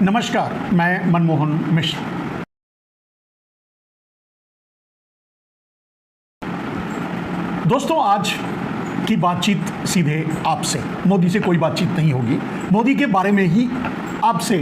नमस्कार, मैं मनमोहन मिश्र। दोस्तों, आज की बातचीत सीधे आपसे, मोदी से कोई बातचीत नहीं होगी। मोदी के बारे में ही आपसे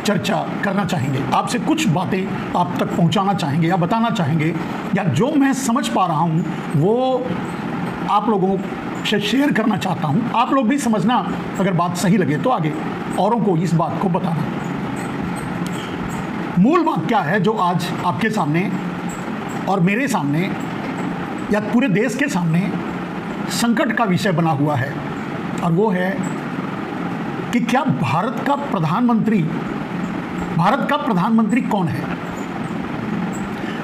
चर्चा करना चाहेंगे, आपसे कुछ बातें आप तक पहुंचाना चाहेंगे या बताना चाहेंगे, या जो मैं समझ पा रहा हूं वो आप लोगों से शेयर करना चाहता हूं। आप लोग भी समझना, अगर बात सही लगे तो आगे औरों को इस बात को बताना। मूल बात क्या है जो आज आपके सामने और मेरे सामने या पूरे देश के सामने संकट का विषय बना हुआ है, और वो है कि क्या भारत का प्रधानमंत्री कौन है?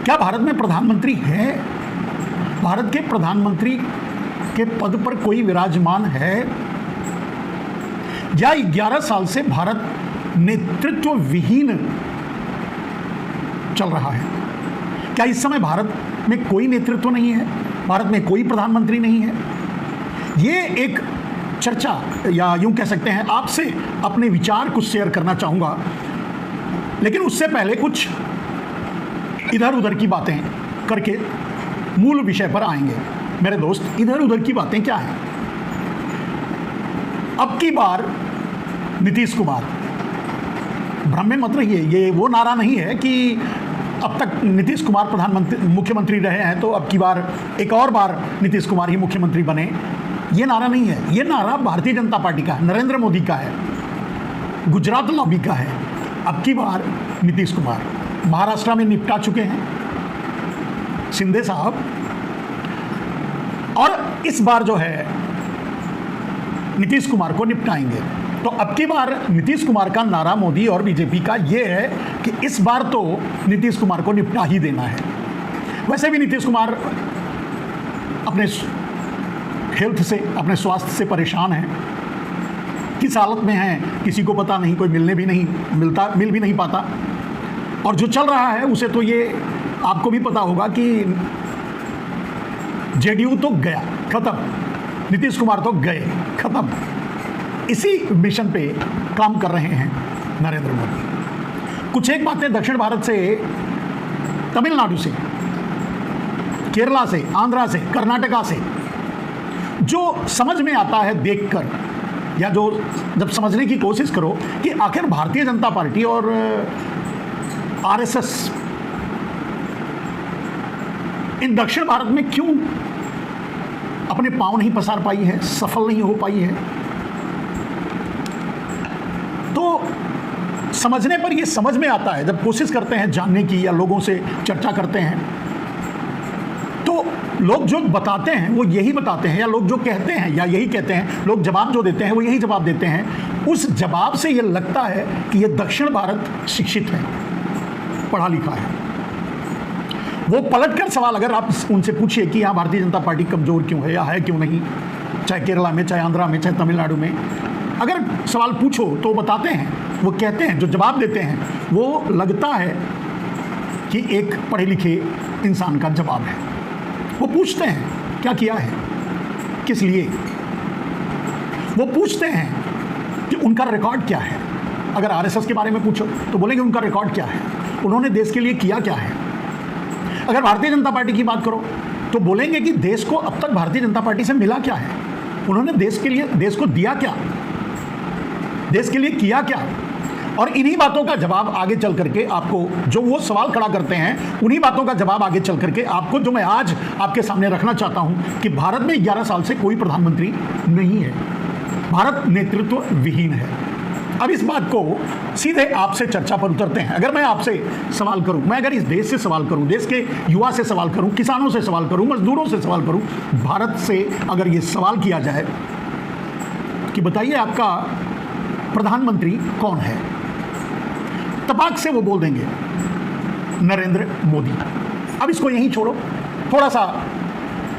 क्या भारत में प्रधानमंत्री है? भारत के प्रधानमंत्री के पद पर कोई विराजमान है, या 11 साल से भारत नेतृत्व विहीन चल रहा है? क्या इस समय भारत में कोई नेतृत्व नहीं है? भारत में कोई प्रधानमंत्री नहीं है? ये एक चर्चा, या यूं कह सकते हैं आपसे अपने विचार कुछ शेयर करना चाहूँगा, लेकिन उससे पहले कुछ इधर उधर की बातें करके मूल विषय पर आएंगे। मेरे दोस्त, इधर उधर की बातें क्या हैं? अब की बार नीतीश कुमार, भ्रम में मत रहिए, ये वो नारा नहीं है कि अब तक नीतीश कुमार मुख्यमंत्री रहे हैं तो अब की बार एक और बार नीतीश कुमार ही मुख्यमंत्री बने। ये नारा नहीं है। ये नारा भारतीय जनता पार्टी का है, नरेंद्र मोदी का है, गुजरात लॉबी का है। अब की बार नीतीश कुमार महाराष्ट्र में निपटा चुके हैं शिंदे साहब, और इस बार जो है नीतीश कुमार को निपटाएंगे। तो अब की बार नीतीश कुमार का नारा मोदी और बीजेपी का ये है कि इस बार तो नीतीश कुमार को निपटा ही देना है। वैसे भी नीतीश कुमार अपने हेल्थ से, अपने स्वास्थ्य से परेशान हैं। किस हालत में हैं किसी को पता नहीं, कोई मिल भी नहीं पाता। और जो चल रहा है उसे तो ये आपको भी पता होगा कि जेडीयू तो गया, खत्म, नीतीश कुमार तो गए, खत्म। इसी मिशन पे काम कर रहे हैं नरेंद्र मोदी। कुछ एक बातें दक्षिण भारत से, तमिलनाडु से, केरला से, आंध्रा से, कर्नाटका से जो समझ में आता है देखकर, या जो जब समझने की कोशिश करो कि आखिर भारतीय जनता पार्टी और आरएसएस इन दक्षिण भारत में क्यों अपने पांव नहीं पसार पाई है, सफल नहीं हो पाई है, तो समझने पर ये समझ में आता है। जब कोशिश करते हैं जानने की या लोगों से चर्चा करते हैं, तो लोग जो बताते हैं वो यही बताते हैं, या लोग जो कहते हैं या यही कहते हैं, लोग जवाब जो देते हैं वो यही जवाब देते हैं। उस जवाब से ये लगता है कि ये दक्षिण भारत शिक्षित है, पढ़ा लिखा है। वो पलटकर सवाल अगर आप उनसे पूछिए कि यहाँ भारतीय जनता पार्टी कमज़ोर क्यों है या है क्यों नहीं, चाहे केरला में, चाहे आंध्रा में, चाहे तमिलनाडु में, अगर सवाल पूछो तो बताते हैं, वो कहते हैं, जो जवाब देते हैं वो लगता है कि एक पढ़े लिखे इंसान का जवाब है। वो पूछते हैं क्या किया है, किस लिए। वो पूछते हैं कि उनका रिकॉर्ड क्या है। अगर आरएसएस के बारे में पूछो तो बोलेंगे उनका रिकॉर्ड क्या है, उन्होंने देश के लिए किया क्या है। अगर भारतीय जनता पार्टी की बात करो तो बोलेंगे कि देश को अब तक भारतीय जनता पार्टी से मिला क्या है, उन्होंने देश के लिए, देश को दिया क्या, देश के लिए किया क्या। और इन्हीं बातों का जवाब आगे चल करके आपको, जो वो सवाल खड़ा करते हैं, उन्हीं बातों का जवाब आगे चल करके आपको, जो मैं आज आपके सामने रखना चाहता हूं कि भारत में 11 साल से कोई प्रधानमंत्री नहीं है, भारत नेतृत्व विहीन है। अब इस बात को सीधे आपसे चर्चा पर उतरते हैं। अगर मैं आपसे सवाल करूं, मैं अगर इस देश से सवाल करूं, देश के युवा से सवाल करूं, किसानों से सवाल करूं, मजदूरों से सवाल करूं, भारत से अगर ये सवाल किया जाए कि बताइए आपका प्रधानमंत्री कौन है, तपाक से वो बोल देंगे नरेंद्र मोदी। अब इसको यहीं छोड़ो, थोड़ा सा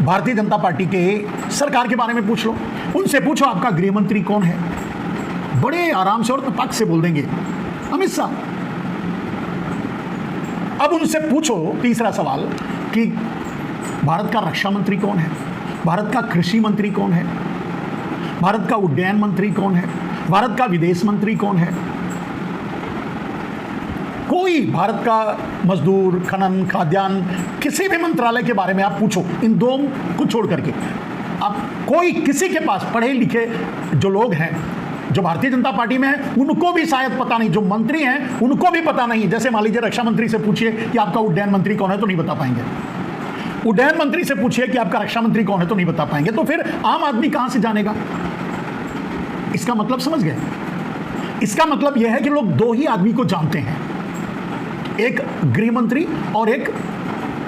भारतीय जनता पार्टी के सरकार के बारे में पूछ लो, उनसे पूछो आपका गृह मंत्री कौन है, बड़े आराम से और तपाक से बोल देंगे अमित शाह। अब उनसे पूछो तीसरा सवाल कि भारत का रक्षा मंत्री कौन है, भारत का कृषि मंत्री कौन है, भारत का उड्डयन मंत्री कौन है, भारत का विदेश मंत्री कौन है, कोई भारत का मजदूर, खनन, खाद्यान्न, किसी भी मंत्रालय के बारे में आप पूछो, इन दो को छोड़ करके आप कोई किसी के पास पढ़े लिखे जो लोग हैं जो भारतीय जनता पार्टी में है उनको भी शायद पता नहीं, जो मंत्री हैं उनको भी पता नहीं। जैसे मान लीजिए रक्षा मंत्री से पूछिए कि आपका उड्डयन मंत्री कौन है तो नहीं बता पाएंगे, उड्डयन मंत्री से पूछिए कि आपका रक्षा मंत्री कौन है तो नहीं बता पाएंगे। तो फिर आम आदमी कहां से जानेगा? इसका मतलब समझ गए? इसका मतलब यह है कि लोग दो ही आदमी को जानते हैं, एक गृह मंत्री और एक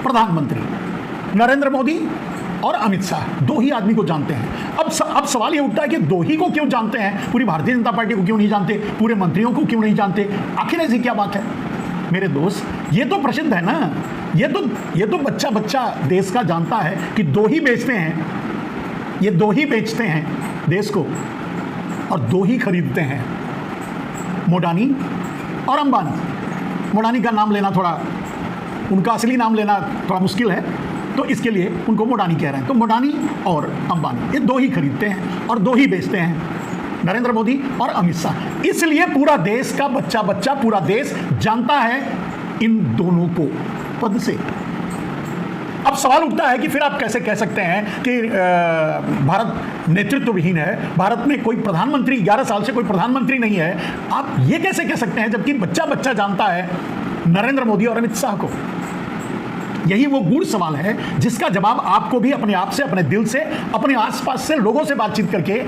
प्रधानमंत्री, नरेंद्र मोदी और अमित शाह, दो ही आदमी को जानते हैं। अब सवाल यह उठता है कि दो ही को क्यों जानते हैं, पूरी भारतीय जनता पार्टी को क्यों नहीं जानते, पूरे मंत्रियों को क्यों नहीं जानते? आखिर ऐसी क्या बात है मेरे दोस्त? ये तो प्रसिद्ध है ना, ये तो बच्चा बच्चा देश का जानता है कि दो ही बेचते हैं, ये दो ही बेचते हैं देश को और दो ही खरीदते हैं, मोडानी और अंबानी। मोडानी का नाम लेना थोड़ा, उनका असली नाम लेना थोड़ा मुश्किल है, तो इसके लिए उनको मोडानी कह रहे हैं। तो मोडानी और अंबानी ये दो ही खरीदते हैं और दो ही बेचते हैं, नरेंद्र मोदी और अमित शाह। इसलिए पूरा देश का बच्चा बच्चा, पूरा देश जानता है इन दोनों को पद से। अब सवाल उठता है कि फिर आप कैसे कह सकते हैं कि भारत नेतृत्व विहीन है, भारत में कोई प्रधानमंत्री 11 साल से कोई प्रधानमंत्री नहीं है। आप ये कैसे कह सकते हैं जबकि बच्चा बच्चा जानता है नरेंद्र मोदी और अमित शाह को? यही वो गूढ़ सवाल है जिसका जवाब आपको भी अपने आप से, अपने दिल से, अपने आसपास से लोगों से बातचीत करके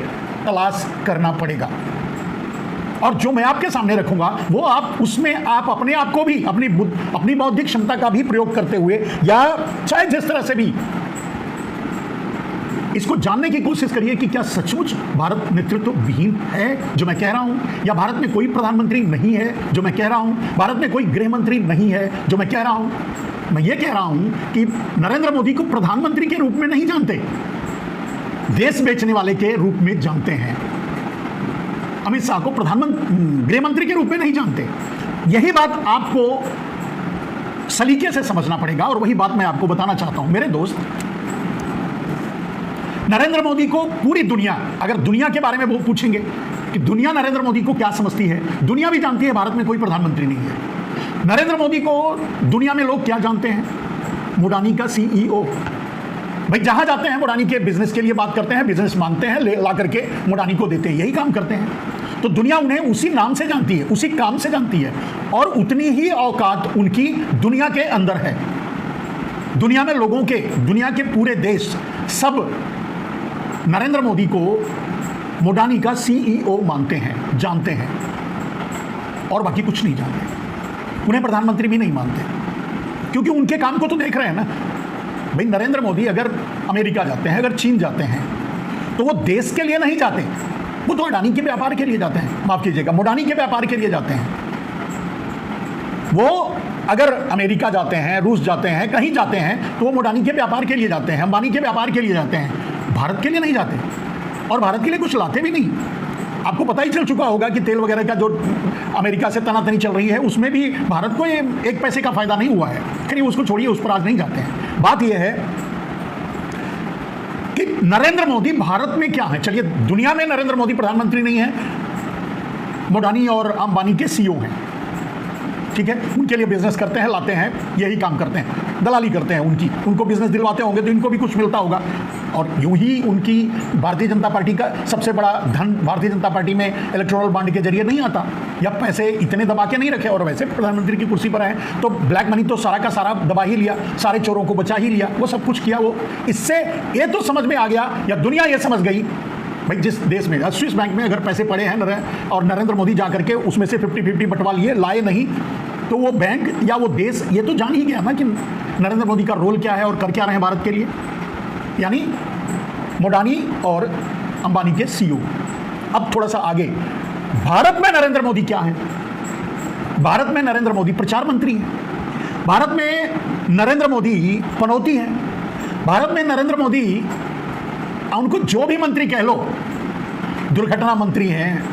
तलाश करना पड़ेगा। और जो मैं आपके सामने रखूंगा वो आप उसमें आप अपने आप को भी अपनी बौद्धिक क्षमता का भी प्रयोग करते हुए या चाहे जिस तरह से भी इसको जानने की कोशिश करिए कि क्या सचमुच भारत नेतृत्व विहीन है जो मैं कह रहा हूं, या भारत में कोई प्रधानमंत्री नहीं है जो मैं कह रहा हूं, भारत में कोई गृह मंत्री नहीं है जो मैं कह रहा हूं। मैं ये कह रहा हूं कि नरेंद्र मोदी को प्रधानमंत्री के रूप में नहीं जानते, देश बेचने वाले के रूप में जानते हैं। अमित शाह को गृह मंत्री के रूप में नहीं जानते। यही बात आपको सलीके से समझना पड़ेगा और वही बात मैं आपको बताना चाहता हूं मेरे दोस्त। नरेंद्र मोदी को पूरी दुनिया, अगर दुनिया के बारे में वो पूछेंगे कि दुनिया नरेंद्र मोदी को क्या समझती है, दुनिया भी जानती है भारत में कोई प्रधानमंत्री नहीं है। नरेंद्र मोदी को दुनिया में लोग क्या जानते हैं? मोडानी का CEO। भाई जहां जाते हैं मोडानी के बिजनेस के लिए बात करते हैं, बिजनेस मांगते हैं, ला करके मोडानी को देते हैं, यही काम करते हैं। तो दुनिया उन्हें उसी नाम से जानती है, उसी काम से जानती है और उतनी ही औकात उनकी दुनिया के अंदर है। दुनिया में लोगों के, दुनिया के पूरे देश सब नरेंद्र मोदी को मोडानी का CEO मानते हैं, जानते हैं और बाकी कुछ नहीं जानते। उन्हें प्रधानमंत्री भी नहीं मानते क्योंकि उनके काम को तो देख रहे हैं ना। भाई नरेंद्र मोदी अगर अमेरिका जाते हैं, अगर चीन जाते हैं तो वो देश के लिए नहीं जाते, वो तो अडानी के व्यापार के लिए जाते हैं, माफ कीजिएगा मोडानी के व्यापार के लिए जाते हैं। वो अगर अमेरिका जाते हैं, रूस जाते हैं, कहीं जाते हैं तो वो मोडानी के व्यापार के लिए जाते हैं, अंबानी के व्यापार के लिए जाते हैं, भारत के लिए नहीं जाते और भारत के लिए कुछ लाते भी नहीं। आपको पता ही चल चुका होगा कि तेल वगैरह का जो अमेरिका से तनातनी चल रही है उसमें भी भारत को एक पैसे का फायदा नहीं हुआ है। खैर उसको छोड़िए, उस पर आज नहीं जाते हैं। बात यह है कि नरेंद्र मोदी भारत में क्या है। चलिए दुनिया में नरेंद्र मोदी प्रधानमंत्री नहीं है, मोडानी और अंबानी के CEO हैं, ठीक है, उनके लिए बिजनेस करते हैं, लाते हैं, यही काम करते हैं, दलाली करते हैं उनकी, उनको बिजनेस दिलवाते होंगे तो इनको भी कुछ मिलता होगा। और यूं ही उनकी भारतीय जनता पार्टी का सबसे बड़ा धन भारतीय जनता पार्टी में इलेक्टोरल बॉन्ड के जरिए नहीं आता, या पैसे इतने दबा के नहीं रखे और वैसे प्रधानमंत्री की कुर्सी पर आए तो ब्लैक मनी तो सारा का सारा दबा ही लिया, सारे चोरों को बचा ही लिया, वो सब कुछ किया। वो इससे ये तो समझ में आ गया, या दुनिया ये समझ गई भाई जिस देश में स्विस बैंक में अगर पैसे पड़े हैं और नरेंद्र मोदी जा करके उसमें से 50-50 बंटवा लिए, लाए नहीं, तो वो बैंक या वो देश ये तो जान ही गया ना कि नरेंद्र मोदी का रोल क्या है और कर क्या रहे हैं भारत के लिए। यानी मोडानी और अंबानी के CEO। अब थोड़ा सा आगे, भारत में नरेंद्र मोदी क्या है? भारत में नरेंद्र मोदी प्रचार मंत्री हैं, भारत में नरेंद्र मोदी पनौती हैं, भारत में नरेंद्र मोदी उनको जो भी मंत्री कह लो, दुर्घटना मंत्री हैं,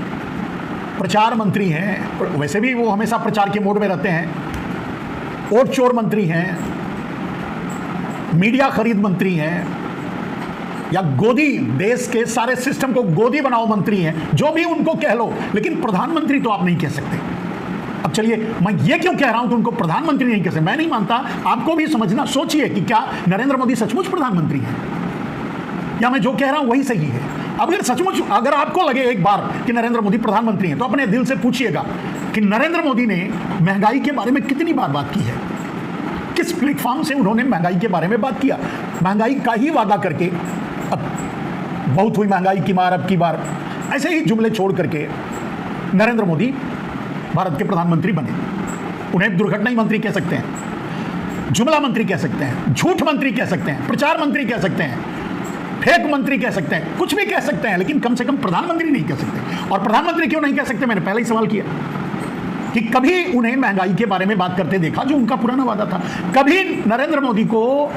प्रचार मंत्री हैं, वैसे भी वो हमेशा प्रचार के मोड में रहते हैं, वोट चोर मंत्री हैं, मीडिया खरीद मंत्री हैं, या गोदी, देश के सारे सिस्टम को गोदी बनाओ मंत्री हैं, जो भी उनको कह लो, लेकिन प्रधानमंत्री तो आप नहीं कह सकते। अब चलिए, मैं ये क्यों कह रहा हूं कि उनको प्रधानमंत्री नहीं कह सकते, मैं नहीं मानता। आपको भी समझना, सोचिए कि क्या नरेंद्र मोदी सचमुच प्रधानमंत्री हैं, या मैं जो कह रहा हूं वही सही है। अगर सचमुच अगर आपको लगे एक बार कि नरेंद्र मोदी प्रधानमंत्री हैं, तो अपने दिल से पूछिएगा कि नरेंद्र मोदी ने महंगाई के बारे में कितनी बार बात की है, किस प्लेटफॉर्म से उन्होंने महंगाई के बारे में बात किया। महंगाई का ही वादा करके, अब बहुत हुई महंगाई की मार, अब की बार, ऐसे ही जुमले छोड़ करके नरेंद्र मोदी भारत के प्रधानमंत्री बने। उन्हें दुर्घटना मंत्री कह सकते हैं, जुमला मंत्री कह सकते हैं, झूठ मंत्री कह सकते हैं, प्रचार मंत्री कह सकते हैं, फेक मंत्री कह सकते हैं, कुछ भी कह सकते हैं, लेकिन कम से कम प्रधानमंत्री नहीं कह सकते। और प्रधानमंत्री क्यों नहीं कह सकते, मैंने पहले ही सवाल किया कि कभी उन्हें महंगाई के बारे में बात करते देखा, जो उनका पुराना वादा था? कभी नरेंद्र मोदी को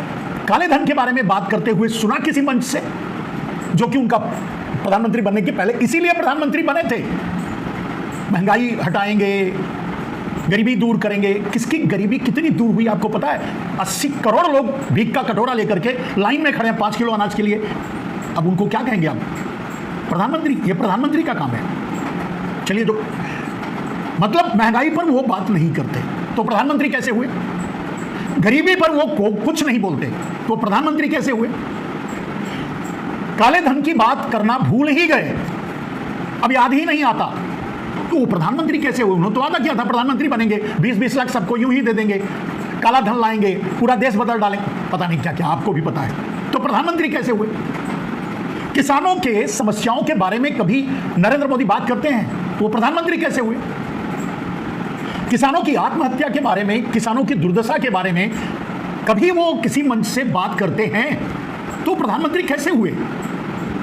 काले धन के बारे में बात करते हुए सुना किसी मंच से, जो कि उनका प्रधानमंत्री बनने के पहले इसीलिए प्रधानमंत्री बने थे? महंगाई हटाएंगे, गरीबी दूर करेंगे। किसकी गरीबी कितनी दूर हुई आपको पता है? 80 करोड़ लोग भीख का कटोरा लेकर के लाइन में खड़े हैं 5 किलो अनाज के लिए। अब उनको क्या कहेंगे आप? प्रधानमंत्री? ये प्रधानमंत्री का काम है। चलिए, जो मतलब महंगाई पर वो बात नहीं करते तो प्रधानमंत्री कैसे हुए? गरीबी पर वो कुछ नहीं बोलते तो प्रधानमंत्री कैसे हुए? काले धन की बात करना भूल ही गए, अब याद ही नहीं आता, तो वो प्रधानमंत्री कैसे हुए? उन्होंने तो वादा किया था प्रधानमंत्री बनेंगे, 20-20 लाख सबको यूं ही दे देंगे, काला धन लाएंगे, पूरा देश बदल डालेंगे, पता नहीं क्या क्या, आपको भी पता है। तो प्रधानमंत्री कैसे हुए? किसानों के समस्याओं के बारे में कभी नरेंद्र मोदी बात करते हैं तो वो प्रधानमंत्री कैसे हुए? किसानों की आत्महत्या के बारे में, किसानों की दुर्दशा के बारे में कभी वो किसी मंच से बात करते हैं तो प्रधानमंत्री कैसे हुए?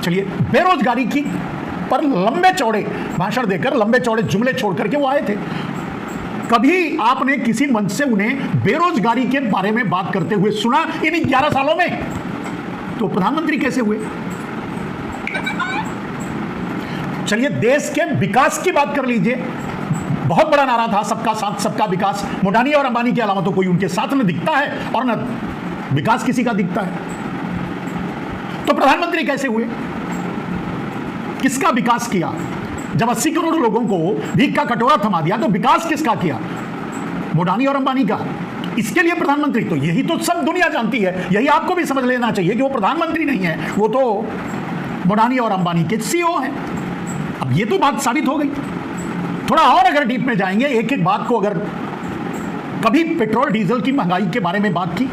चलिए, बेरोजगारी की पर लंबे चौड़े भाषण देकर, लंबे चौड़े जुमले छोड़ करके वो आए थे। कभी आपने किसी मंच से उन्हें बेरोजगारी के बारे में बात करते हुए सुना इन 11 सालों में? तो प्रधानमंत्री कैसे हुए? चलिए, देश के विकास की बात कर लीजिए। बहुत बड़ा नारा था, सबका साथ सबका विकास। मोडानी और अंबानी के अलावा तो कोई उनके साथ न दिखता है और न विकास किसी का दिखता है। तो प्रधानमंत्री कैसे हुए? किसका विकास किया? जब 80 करोड़ लोगों को भीख का कटोरा थमा दिया तो विकास किसका किया? मोडानी और अंबानी का। इसके लिए प्रधानमंत्री, तो यही तो सब दुनिया जानती है, यही आपको भी समझ लेना चाहिए कि वो प्रधानमंत्री नहीं है, वो तो मोडानी और अंबानी के सीईओ हैं। अब ये तो बात साबित हो गई। थोड़ा और अगर डीप में जाएंगे, एक एक बात को, अगर कभी पेट्रोल डीजल की महंगाई के बारे में बात की?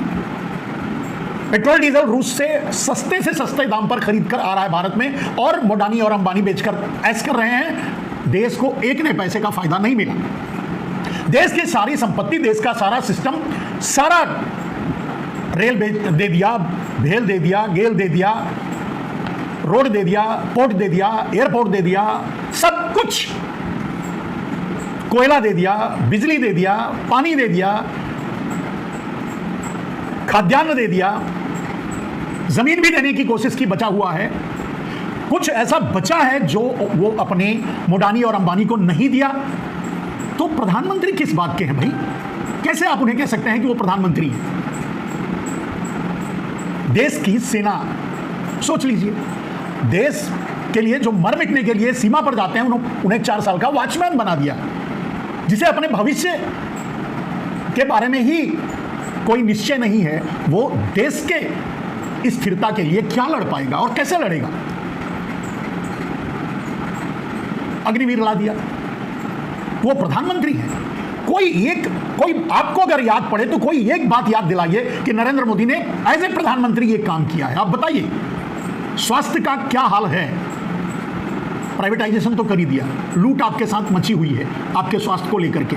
पेट्रोल डीजल रूस से सस्ते दाम पर खरीद कर आ रहा है भारत में, और मोडानी और अंबानी बेचकर ऐश कर रहे हैं। देश को एक ने पैसे का फायदा नहीं मिला। देश की सारी संपत्ति, देश का सारा सिस्टम, सारा रेल दे दिया, भेल दे दिया, गेल दे दिया, रोड दे दिया, पोर्ट दे दिया, एयरपोर्ट दे दिया, सब कुछ, कोयला दे दिया, बिजली दे दिया, पानी दे दिया, खाद्यान्न दे दिया, जमीन भी देने की कोशिश की, बचा हुआ है। कुछ ऐसा बचा है जो वो अपने मोडानी और अंबानी को नहीं दिया। तो प्रधानमंत्री किस बात के हैं भाई? कैसे आप उन्हें कह सकते हैं कि वो प्रधानमंत्री हैं? देश की सेना, सोच लीजिए, देश के लिए जो मर मिटने के लिए सीमा पर जाते हैं, उन्हें 4 साल का वॉचमैन बना दिया, जिसे अपने भविष्य के बारे में ही कोई निश्चय नहीं है। वो देश के स्थिरता के लिए क्या लड़ पाएगा और कैसे लड़ेगा? अग्निवीर ला दिया। वो प्रधानमंत्री है। कोई आपको अगर याद पड़े तो कोई एक बात याद दिलाइए कि नरेंद्र मोदी ने एज ए प्रधानमंत्री ये काम किया है। आप बताइए, स्वास्थ्य का क्या हाल है? प्राइवेटाइजेशन तो कर ही दिया, लूट आपके साथ मची हुई है, आपके स्वास्थ्य को लेकर के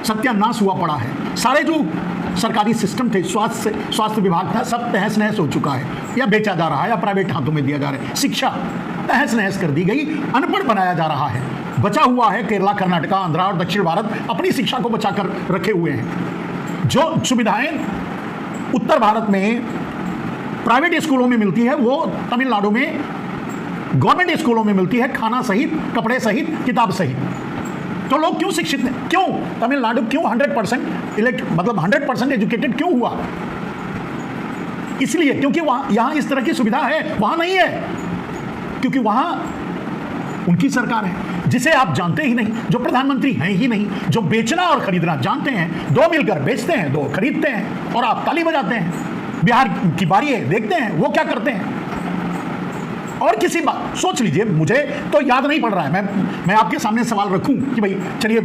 सत्यानाश हुआ पड़ा है। सारे जो सरकारी सिस्टम थे, स्वास्थ्य विभाग था, सब तहस नहस हो चुका है, या बेचा जा रहा है या प्राइवेट हाथों में दिया जा रहा है। शिक्षा तहस नहस कर दी गई, अनपढ़ बनाया जा रहा है। बचा हुआ है केरला, कर्नाटका, आंध्रा और दक्षिण भारत अपनी शिक्षा को बचाकर रखे हुए हैं। जो सुविधाएं उत्तर भारत में प्राइवेट स्कूलों में मिलती है, वो तमिलनाडु में गवर्नमेंट स्कूलों में मिलती है, खाना सहित, कपड़े सहित, किताब सहित। तो लोग क्यों शिक्षित हैं? क्यों तमिलनाडु क्यों 100% एजुकेटेड क्यों हुआ? इसलिए क्योंकि वहां, यहां इस तरह की सुविधा है, वहां नहीं है, क्योंकि वहां उनकी सरकार है। जिसे आप जानते ही नहीं, जो प्रधानमंत्री हैं ही नहीं, जो बेचना और खरीदना जानते हैं, दो मिलकर बेचते हैं, दो खरीदते हैं और आप ताली बजाते हैं। बिहार की बारी है, देखते हैं वो क्या करते हैं। और किसी बात सोच लीजिए, मुझे तो याद नहीं पड़ रहा है, मैं आपके सामने सवाल रखूं कि भाई चलिए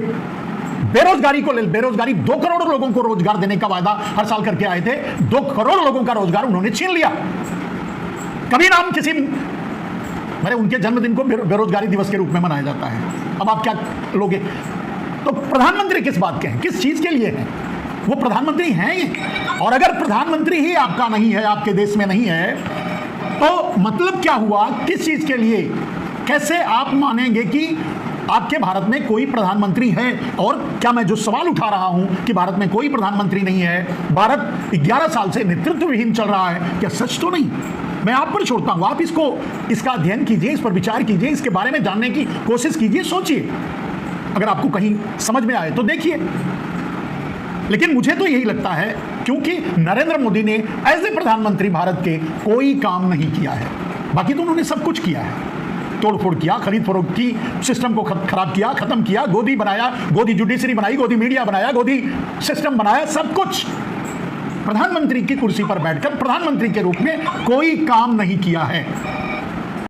बेरोजगारी को ले, बेरोजगारी 2 करोड़ लोगों को रोजगार देने का वादा हर साल करके आए थे, 2 करोड़ लोगों का रोजगार उन्होंने छीन लिया। कभी नाम किसी, मेरे उनके जन्मदिन को बेरोजगारी दिवस के रूप में मनाया जाता है। अब आप क्या लोगे? तो प्रधानमंत्री किस बात के हैं, किस चीज के लिए हैं? वो प्रधानमंत्री हैं ही। और अगर प्रधानमंत्री ही आपका नहीं है, आपके देश में नहीं है, तो मतलब क्या हुआ? किस चीज के लिए? कैसे आप मानेंगे कि आपके भारत में कोई प्रधानमंत्री है? और क्या मैं जो सवाल उठा रहा हूं कि भारत में कोई प्रधानमंत्री नहीं है, भारत 11 साल से नेतृत्व विहीन चल रहा है, क्या सच तो नहीं? मैं आप पर छोड़ता हूं, आप इसका अध्ययन कीजिए, इस पर विचार कीजिए, इसके बारे में जानने की कोशिश कीजिए, सोचिए। अगर आपको कहीं समझ में आए तो देखिए। लेकिन मुझे तो यही लगता है, क्योंकि नरेंद्र मोदी ने एज ए प्रधानमंत्री भारत के कोई काम नहीं किया है। बाकी तो उन्होंने सब कुछ किया है, तोड़फोड़ किया, खरीद फरोख्त की, सिस्टम को खराब किया, खत्म किया, गोदी बनाया, गोदी जुडिशरी बनाई, गोदी मीडिया बनाया, गोदी सिस्टम बनाया, सब कुछ। प्रधानमंत्री की कुर्सी पर बैठकर प्रधानमंत्री के रूप में कोई काम नहीं किया है।